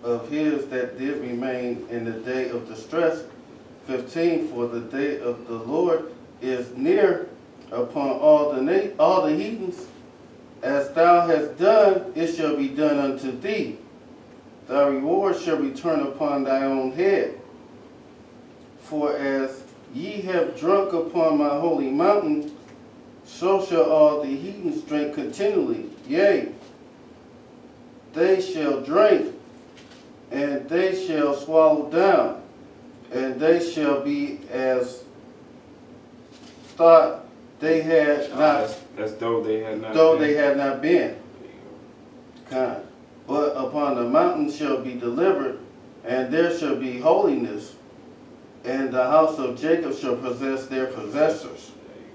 of his that did remain in the day of distress. 15, for the day of the Lord is near upon all the heathens. As thou hast done, it shall be done unto thee. Thy reward shall return upon thy own head. For as ye have drunk upon my holy mountain, so shall all the heathens drink continually. Yea, they shall drink, and they shall swallow down, and they shall be as thought they had not, as though they had not though been. they had not been. Kind. But upon the mountain shall be delivered, and there shall be holiness, and the house of Jacob shall possess their possessors. There you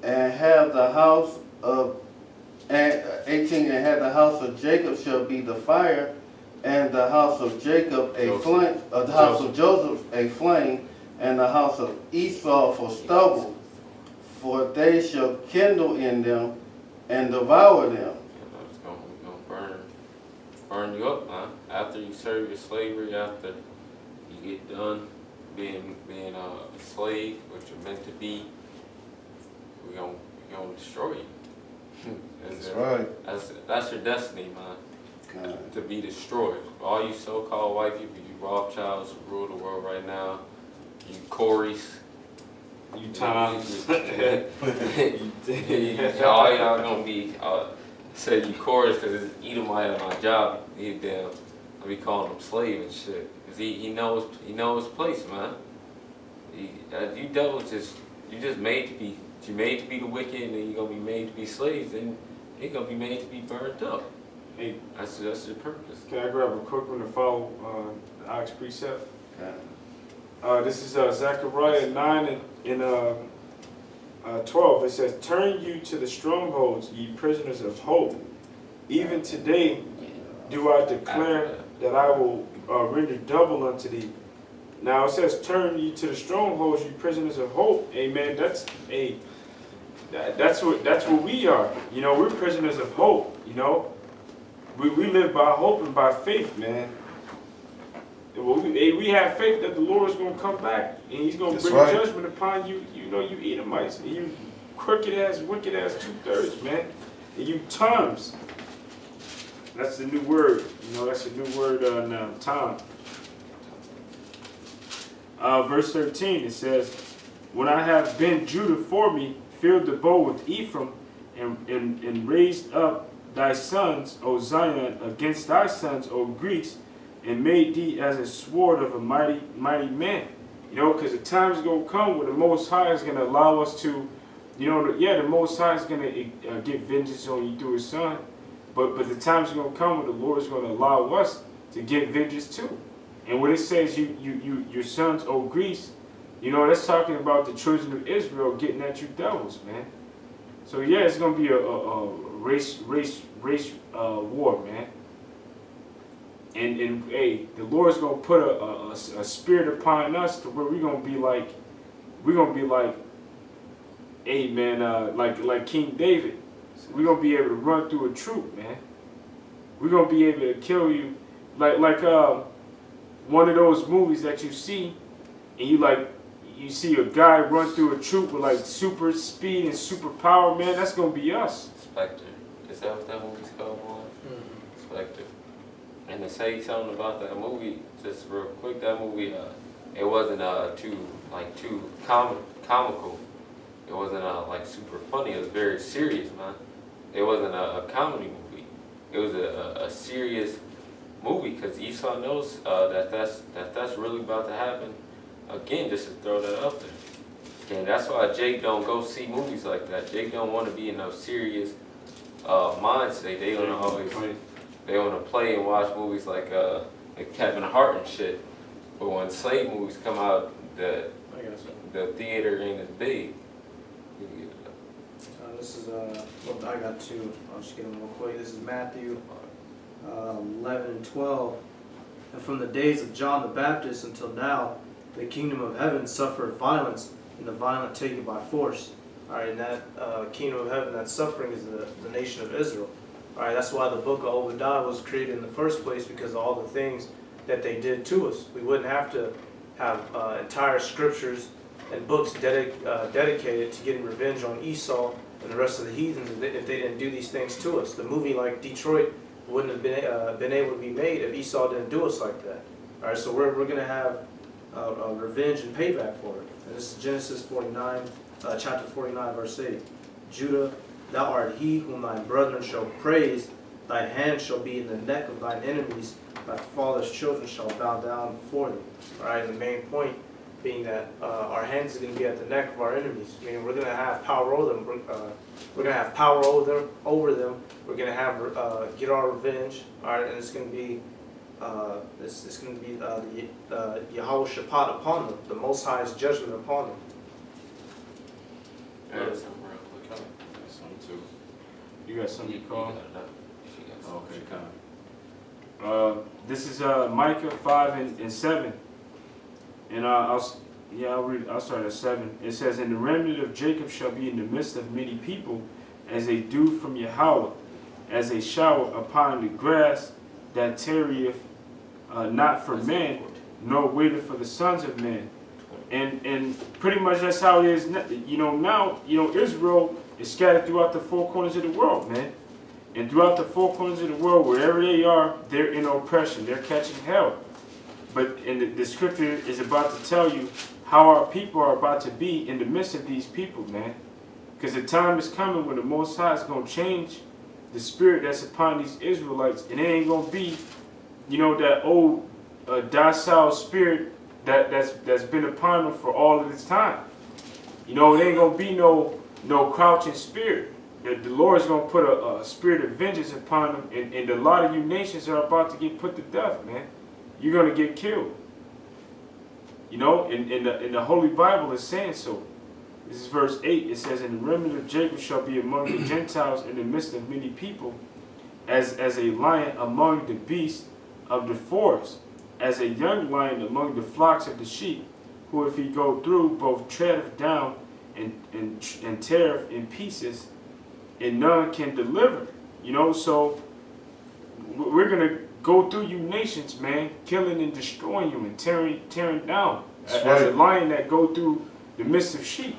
go. And have the house of 18, and have the house of Jacob shall be the fire, and the house of Jacob a flame, the house of Joseph a flame, and the house of Esau for stubble, for they shall kindle in them and devour them. It's gonna burn you up, man. After you serve your slavery, after you get done being a slave, which you're meant to be, we're gonna destroy you. That's right. That's your destiny, man. To be destroyed. All you so-called white people, you Rothschilds who rule the world right now, you Corys, You Toms. all y'all gonna be say you Corys because it's Edomite at my job. He damn, I be calling him slave and shit. Cause he knows his place, man. You devils you just made to be. You're made to be the wicked, and then you're gonna be made to be slaves, and you're gonna be made to be burned up. Hey, that's the purpose. Can I grab a quick one to follow the Ox precept? This is Zechariah 9 and 12. It says, "Turn you to the strongholds, ye prisoners of hope. Even today do I declare that I will render double unto thee." Now it says, "Turn ye to the strongholds, ye prisoners of hope." Amen. That's what we are. You know, we're prisoners of hope. You know, we live by hope and by faith, man. We have faith that the Lord is going to come back and He's going to bring judgment upon you. You know, you Edomites, and you crooked ass, wicked ass 2/3, man, and you Toms. That's the new word. You know, that's the new word now. Tom. Verse 13, it says, "When I have bent Judah for me, filled the bow with Ephraim, and raised up thy sons, O Zion, against thy sons, O Greeks, and made thee as a sword of a mighty man." You know, because the time's going to come where the Most High is going to allow us to, you know, the Most High is going to get vengeance on you through His Son. But the time's going to come where the Lord is going to allow us to get vengeance too. And when it says your sons, O Greece, you know, that's talking about the children of Israel getting at you devils, man. So yeah, it's gonna be a race war, man. And hey, the Lord's gonna put a spirit upon us to where we're gonna be like, hey man, like King David. We're gonna be able to run through a troop, man. We're gonna be able to kill you, like one of those movies that you see, and you see a guy run through a troop with like super speed and super power, man. That's gonna be us. Spectre. Is that what that movie's called, boy? Spectre. And to say something about that movie, just real quick, that movie, it wasn't too comical. It wasn't like super funny. It was very serious, man. It wasn't a comedy movie. It was a serious movie because Esau knows that's really about to happen. Again, just to throw that up there. And that's why Jake don't go see movies like that. Jake don't want to be in no serious mind state. They don't always. They want to play and watch movies like Kevin Hart and shit. But when slave movies come out, the theater ain't as big. This is well, I got two. I'll just get them real quick. This is Matthew 11 and 12. "And from the days of John the Baptist until now, the kingdom of heaven suffered violence, and the violent take it by force." All right, and that kingdom of heaven, that suffering is the nation of Israel. All right, that's why the book of Obadiah was created in the first place, because of all the things that they did to us. We wouldn't have to have entire scriptures and books dedicated to getting revenge on Esau and the rest of the heathens if they didn't do these things to us. The movie like Detroit wouldn't have been able to be made if Esau didn't do us like that. All right, so we're going to have revenge and payback for it. And this is Genesis 49, chapter 49, verse 8. Judah, thou art he whom thy brethren shall praise. Thy hand shall be in the neck of thine enemies. Thy father's children shall bow down before thee. All right, and the main point being that our hands are going to be at the neck of our enemies. I mean, we're going to have power over them. We're going to have power over them. We're going to have get our revenge. All right, and it's going to be it's going to be the Yahweh Shaphat upon them, the Most High's judgment upon them. Yeah, something real quick. Got something too. You got something to call? Okay, come. This is Micah 5 and 7, and I'll read. I'll start at 7. It says, "And the remnant of Jacob shall be in the midst of many people, as a dew from Yahweh, as a shower upon the grass that tarrieth not for man, nor waiteth for the sons of men." And pretty much that's how it is. Now Israel is scattered throughout the four corners of the world, man. And throughout the four corners of the world, wherever they are, they're in oppression. They're catching hell. But the scripture is about to tell you how our people are about to be in the midst of these people, man. Because the time is coming when the Most High is going to change the spirit that's upon these Israelites. And it ain't going to be, that old docile spirit that's been upon them for all of this time. It ain't going to be no crouching spirit. The Lord is going to put a spirit of vengeance upon them, and a lot of you nations are about to get put to death, man. You're going to get killed. And the Holy Bible is saying so. This is verse 8. It says, "And the remnant of Jacob shall be among the Gentiles in the midst of many people, as a lion among the beasts of the forest, as a young lion among the flocks of the sheep, who if he go through both treadeth down and teareth in pieces, and none can deliver." So we're going to go through you nations, man, killing and destroying you and tearing down. That's as a right. lion that go through the midst of sheep.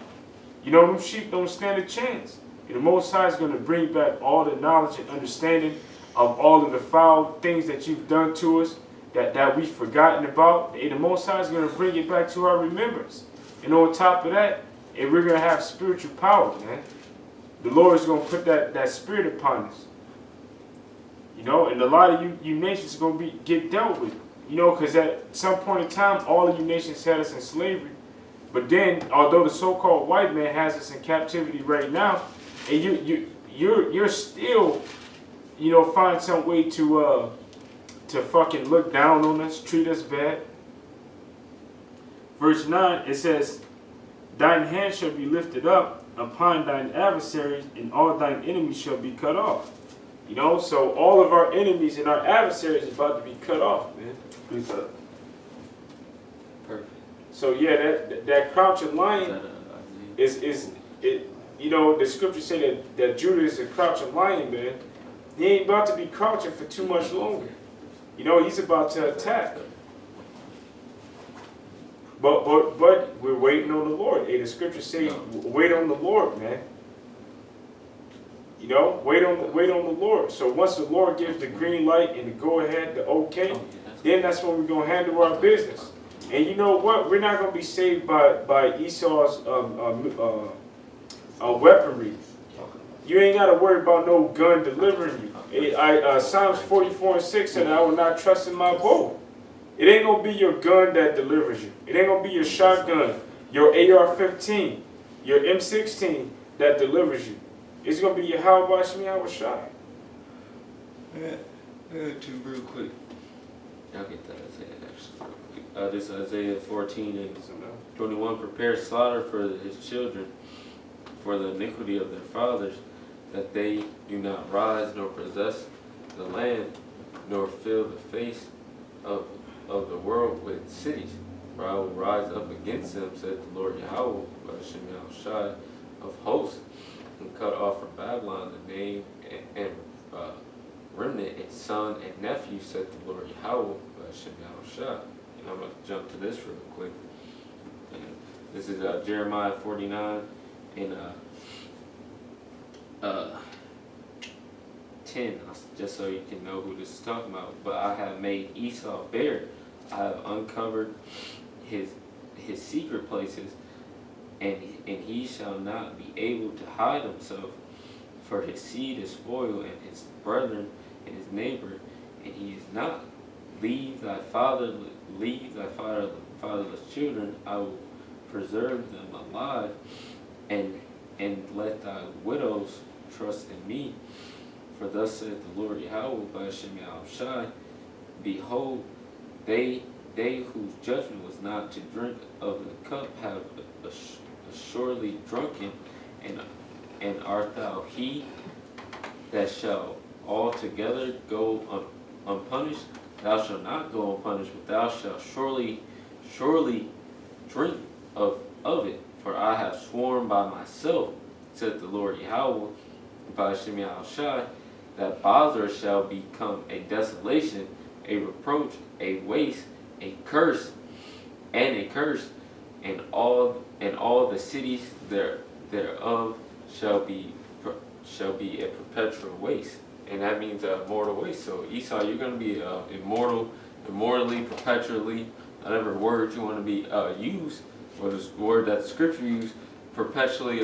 Them sheep don't stand a chance. And the Most High is going to bring back all the knowledge and understanding of all of the foul things that you've done to us, that we've forgotten about. And the Most High is going to bring it back to our remembrance. And on top of that, and we're going to have spiritual power, man. The Lord is going to put that spirit upon us. And a lot of you nations are going to get dealt with. Because at some point in time, all of you nations had us in slavery. But then, although the so-called white man has us in captivity right now, and you're still, find some way to fucking look down on us, treat us bad. Verse 9, it says, "Thine hand shall be lifted up upon thine adversaries, and all thine enemies shall be cut off." So all of our enemies and our adversaries is about to be cut off, man. Perfect. So yeah, that crouching lion is it. The scriptures say that Judah is a crouching lion, man. He ain't about to be crouching for too much longer. He's about to attack. But we're waiting on the Lord. Hey, the scriptures say, wait on the Lord, man. Wait on the Lord. So once the Lord gives the green light and the go ahead, the okay, then that's when we're gonna handle our business. And you know what? We're not gonna be saved by Esau's weaponry. You ain't gotta worry about no gun delivering you. Psalms 44 and 6 said, "I will not trust in my bow." It ain't gonna be your gun that delivers you. It ain't gonna be your shotgun, your AR-15, your M16 that delivers you. It's gonna be your Yahweh Shemi Shai. Two real quick. I'll get that Isaiah actually real quick. This Isaiah 14 and 21. "Prepare slaughter for his children, for the iniquity of their fathers, that they do not rise nor possess the land, nor fill the face of the world with cities. For I will rise up against them, said the Lord Yahweh, Shemi Shai of hosts, and cut off from Babylon the name and remnant and son and nephew, said the Lord Yahweh, Hashem Yahushua. And I'm going to jump to this real quick. And this is Jeremiah 49 and 10, just so you can know who this is talking about. But I have made Esau bare. I have uncovered his secret places, and he shall not be able to hide himself. For his seed is spoiled, and his brethren and his neighbor, and he is not. Leave thy fatherless children. I will preserve them alive, and let thy widows trust in me. For thus saith the Lord Yahweh by Hashem Yahushai, behold, they whose judgment was not to drink of the cup have assuredly drunken, and art thou he that shall altogether go unpunished? Thou shalt not go unpunished, but thou shalt surely drink of it. For I have sworn by myself, said the Lord Yahweh, by Hashem Yahushai, that Basra shall become a desolation, a reproach, a waste, a curse, and all the cities thereof shall be a perpetual waste. And that means a mortal waste. So Esau, you're going to be immortally, perpetually, whatever word you want to be used, or this word that the scripture used, perpetually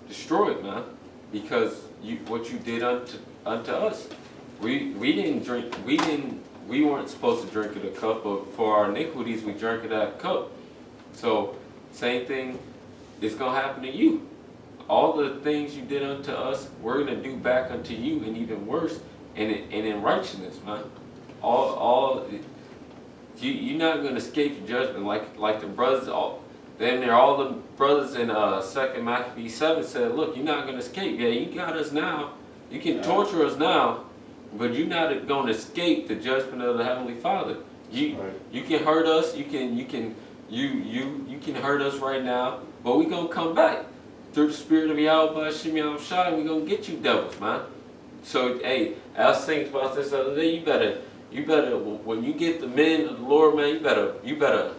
destroyed, man. Because what you did unto us. We didn't drink, we weren't supposed to drink of the cup, but for our iniquities we drank of that cup. So same thing is going to happen to you. All the things you did unto us, we're going to do back unto you, and even worse, and in righteousness, man. You're not going to escape your judgment like the brothers. All the brothers in 2 Maccabees 7 said, look, you're not going to escape. Yeah, you got us now. You can torture us now, but you're not going to escape the judgment of the Heavenly Father. You can hurt us. You can hurt us right now, but we're going to come back through the Spirit of Yahweh Hashem Yahushua, and we're going to get you devils, man. So, hey, I was thinking about this the other day. You better, when you get the men of the Lord, man, you better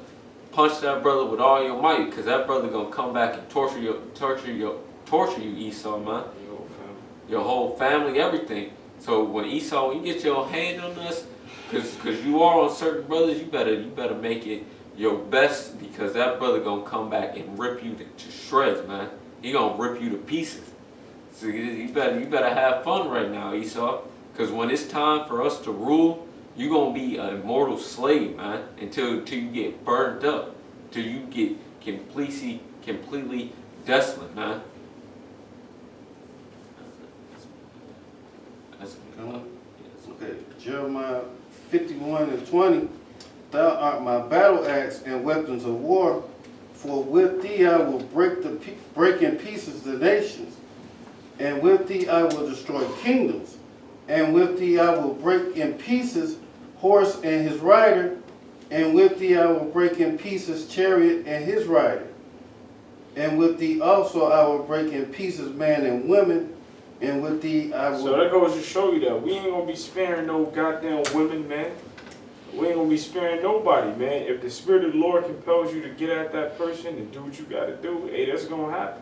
punch that brother with all your might, because that brother going to come back and torture you, Esau, man. Your whole family, everything. So when Esau, when you get your hand on us, because you are on certain brothers, you better make it your best, because that brother going to come back and rip you to shreds, man. He going to rip you to pieces. So you better have fun right now, Esau, because when it's time for us to rule, you're going to be an immortal slave, man, until you get burned up, till you get completely desolate, man. Okay, Jeremiah 51 and 20. Thou art my battle axe and weapons of war, for with thee I will break in pieces the nations, and with thee I will destroy kingdoms, and with thee I will break in pieces horse and his rider, and with thee I will break in pieces chariot and his rider, and with thee also I will break in pieces man and women, and with thee I will... So that goes to show you that we ain't going to be sparing no goddamn women, man. We ain't going to be sparing nobody, man. If the Spirit of the Lord compels you to get at that person and do what you got to do, hey, that's going to happen.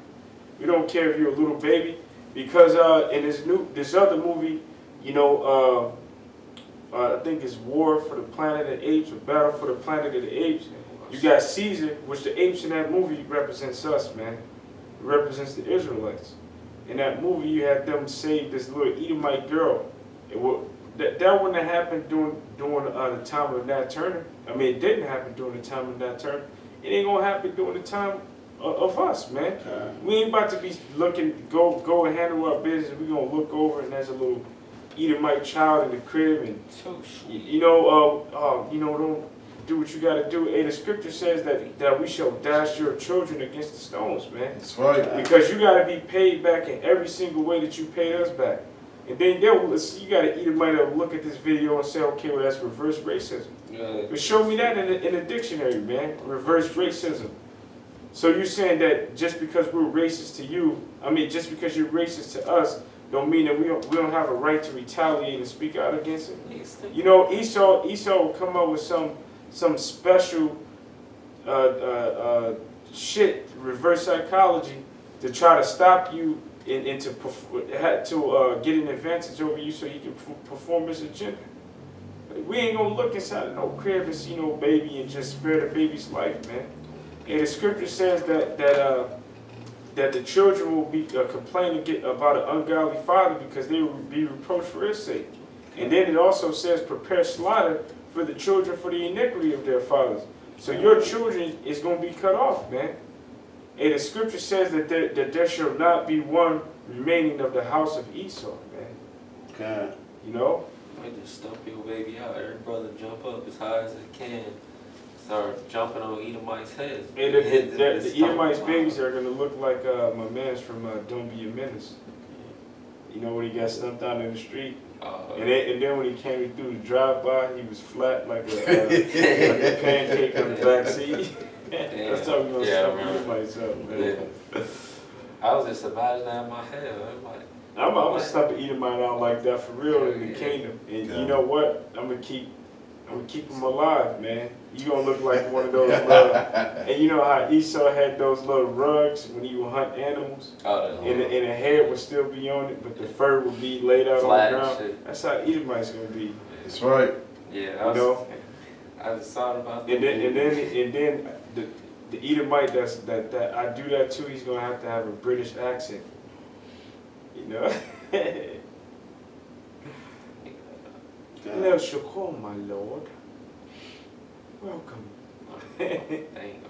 We don't care if you're a little baby. Because in this other movie, you know, I think it's War for the Planet of the Apes, or Battle for the Planet of the Apes. You got Caesar, which the apes in that movie represents us, man. It represents the Israelites. In that movie, you had them save this little Edomite girl. That wouldn't have happened during the time of Nat Turner. I mean, it didn't happen during the time of Nat Turner. It ain't gonna happen during the time of us, man. We ain't about to be go and handle our business. We gonna look over and there's a little Edomite child in the crib, and don't do what you gotta do. Hey, the scripture says that we shall dash your children against the stones, man. That's right. Because you gotta be paid back in every single way that you paid us back. And then you gotta Edomite look at this video and say, okay, well that's reverse racism. Yeah. But show me that in a dictionary, man. Reverse racism. So you're saying that just because we're racist to you, just because you're racist to us, don't mean that we don't have a right to retaliate and speak out against it. Niggas think- You know, Esau will come up with some special shit, reverse psychology, to try to stop you and to get an advantage over you so he can perform his agenda. We ain't gonna look inside of no crib and see no baby and just spare the baby's life, man. And the scripture says that the children will be complaining about an ungodly father because they will be reproached for his sake. And then it also says, prepare slaughter for the children for the iniquity of their fathers. So your children is going to be cut off, man. And the scripture says that there shall not be one remaining of the house of Esau, man. Okay. You know? You might just stump your baby out. Every brother jump up as high as they can. Start jumping on Edomite's heads. And the Edomite's babies are going to look like my man's from Don't Be a Menace. You know, when he got stumped out in the street. And then when he came through the drive-by, he was flat like a pancake on the back seat. That's how we're going to stump Edomites up, man. Yeah. I was just imagining that in my head. I'm going to stump an Edomite out like that for real in the kingdom. And you know what? I'm going to keep him alive, man. You gonna look like one of those little, and you know how Esau had those little rugs when he would hunt animals, and the head would still be on it, but the fur would be laid out flat on the ground. shit. That's how Edomite's gonna be. That's right. Yeah, You know? I just thought about that. And then the Edomite that I do that too. He's gonna have to have a British accent. You know. El Shakur, my lord. Welcome. Dang,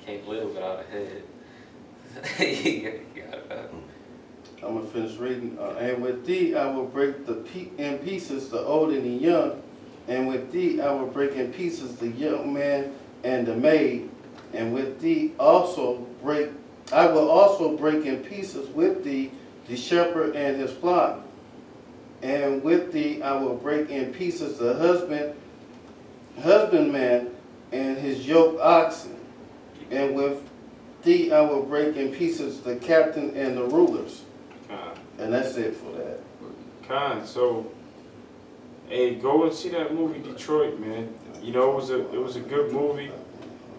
can't live without a head. I'm gonna finish reading. And with thee I will break in pieces the old and the young, and with thee I will break in pieces the young man and the maid, and with thee I will also break in pieces with thee the shepherd and his flock. And with thee I will break in pieces the husbandman and his yoke oxen. And with thee I will break in pieces the captain and the rulers. And that's it for that. So, hey, go and see that movie Detroit, man. You know, it was a good movie.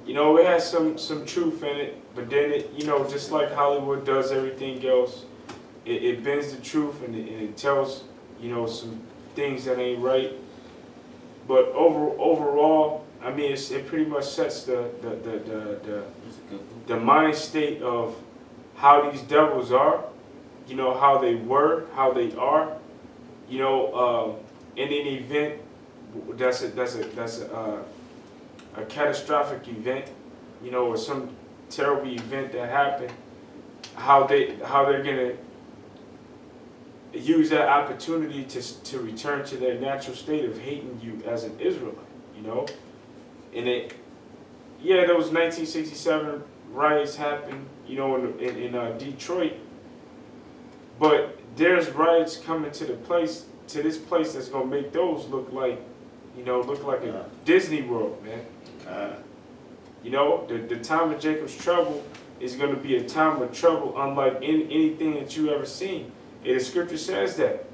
You know, it has some truth in it, but then just like Hollywood does everything else, it bends the truth and it tells, some things that ain't right. But overall, I mean, it pretty much sets the mind state of how these devils are, how they were, how they are, in an event that's a catastrophic event, or some terrible event that happened, how they're gonna use that opportunity to return to their natural state of hating you as an Israelite, And there was 1967 riots happened, in Detroit, but there's riots coming to this place that's gonna make those look like a Disney World, man. The time of Jacob's trouble is gonna be a time of trouble unlike anything that you ever seen. And the scripture says that.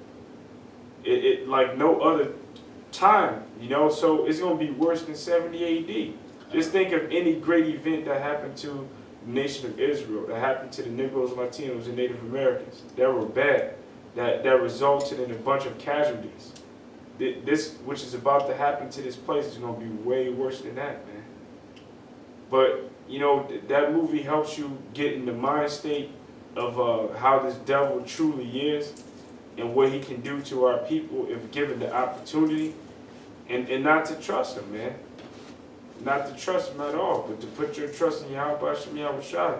It like no other time, so it's going to be worse than 70 AD. Just think of any great event that happened to the nation of Israel, that happened to the Negroes, Latinos, and Native Americans that were bad, that resulted in a bunch of casualties. This, which is about to happen to this place, is going to be way worse than that, man. But, that movie helps you get in the mind state of how this devil truly is and what he can do to our people if given the opportunity, and not to trust him, man. Not to trust him at all, but to put your trust in Yahweh Shem Yahushua.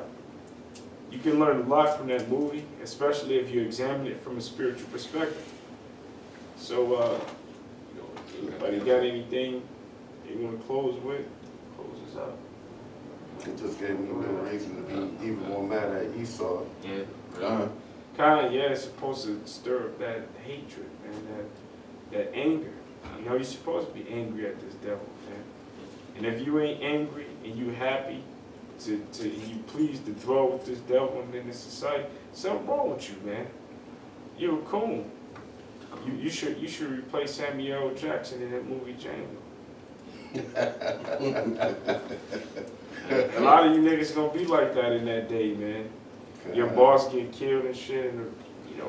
You can learn a lot from that movie, especially if you examine it from a spiritual perspective. So, anybody got anything you want to close with? Close this out. It just gave me a little reason to be even more mad at Esau. Yeah. It's supposed to stir up that hatred, man, that anger. You're supposed to be angry at this devil, man. And if you ain't angry and you happy, you pleased to dwell with this devil and in this society. Something wrong with you, man. You're a coon. You should replace Samuel L. Jackson in that movie Django. A lot of you niggas gonna be like that in that day, man. Your boss getting killed and shit, and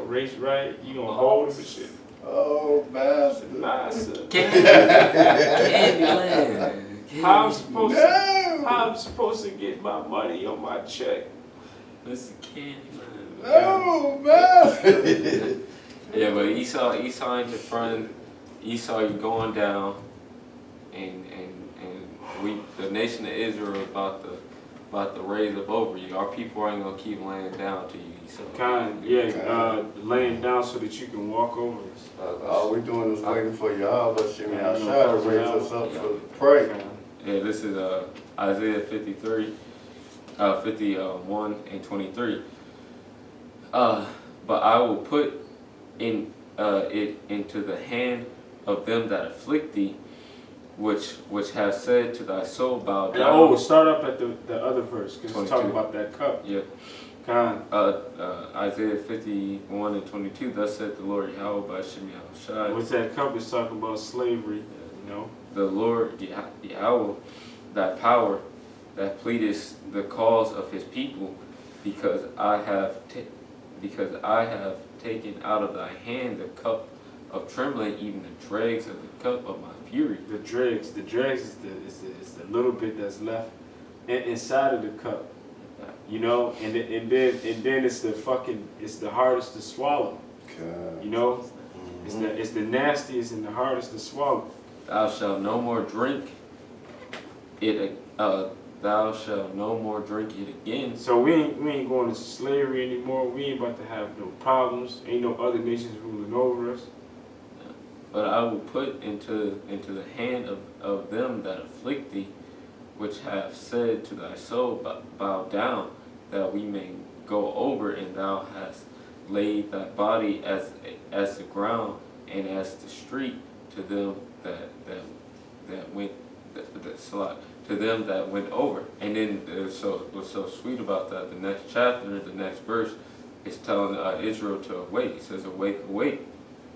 race riot. You gonna hold him and shit. Oh, bastard. Candyland. Candyland. How I'm supposed to get my money on my check? This is Candyland. No, bastard. Yeah, but Esau ain't your friend. Esau, you going down, and the nation of Israel is about to raise up over you. Our people ain't gonna keep laying down to you, Esau. Laying down so that you can walk over us. All we doing is waiting for y'all, but Shimmy Ashai to raise us up for pray. Yeah, this is Isaiah 51 and 23. But I will put it into the hand of them that afflict thee, which have said to thy soul, bow down. Oh, start up at the other verse, because it's talking about that cup. Yeah. Isaiah 51 and 22, thus said the Lord Yahweh by Shimei Shai. What's that cup is talking about slavery, The Lord Yahweh, thy power, that pleadest the cause of his people, because I have taken out of thy hand the cup of trembling, even the dregs of the cup of my fury. The dregs is the little bit that's left inside of the cup, and then it's the hardest to swallow, it's the nastiest and the hardest to swallow. Thou shalt no more drink it. Thou shalt no more drink it again. So we ain't going into slavery anymore. We ain't about to have no problems. Ain't no other nations ruling over us. But I will put into the hand of them that afflict thee, which have said to thy soul, bow down, that we may go over, and thou hast laid thy body as the ground and as the street to them that went to them that went over. And then what's so sweet about that, the next chapter, the next verse, is telling Israel to awake. It says, awake, awake,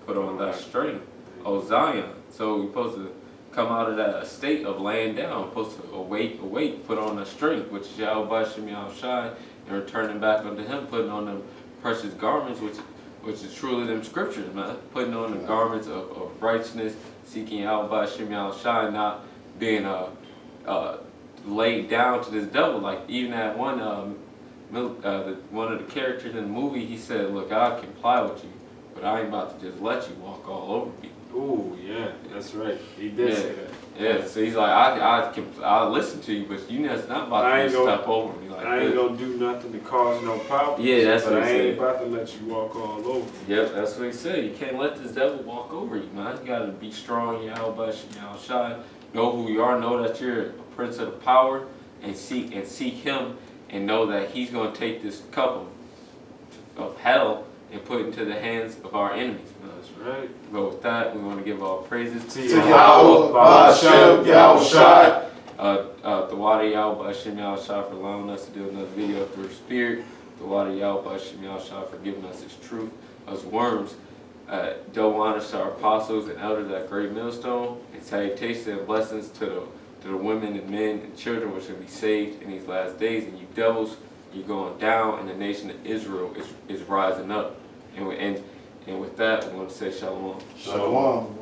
put on thy strength, O Zion. So we're supposed to come out of that state of laying down, we're supposed to awake, awake, put on the strength, which is Yahweh Bashim Yahushai, and returning back unto him, putting on them precious garments, which is truly them scriptures, man. Putting on the garments of righteousness, seeking Yahweh Bashim Yahushai, not being laid down to this devil. Like even that one one of the characters in the movie, he said, look, I'll comply with you, but I ain't about to just let you walk all over me. Ooh, yeah, that's right. He did say that. Yeah, so he's like, I'll listen to you, but you just not about to step over me like I ain't gonna do nothing to cause no problem. Yeah, that's but what he I ain't said. about to let you walk all over. Yep, that's what he said. You can't let this devil walk over you, man. You gotta be strong, Yahweh Shai. Know who you are, know that you're a prince of the power, and seek him, and know that he's gonna take this cup of hell and put it into the hands of our enemies, man. That's right. But with that, we want to give all praises to Yahweh Ba'ashem Yahushai. The water Yahweh Ba'ashem Yahushai for allowing us to do another video through His Spirit. The water Yahweh Ba'ashem Yahushai for giving us His truth, us worms. Double honors to our apostles and elders at Great Millstone, and salutations and blessings to the women and men and children which will be saved in these last days. And you devils, you're going down, and the nation of Israel is rising up. And with that, we want to say shalom. Shalom.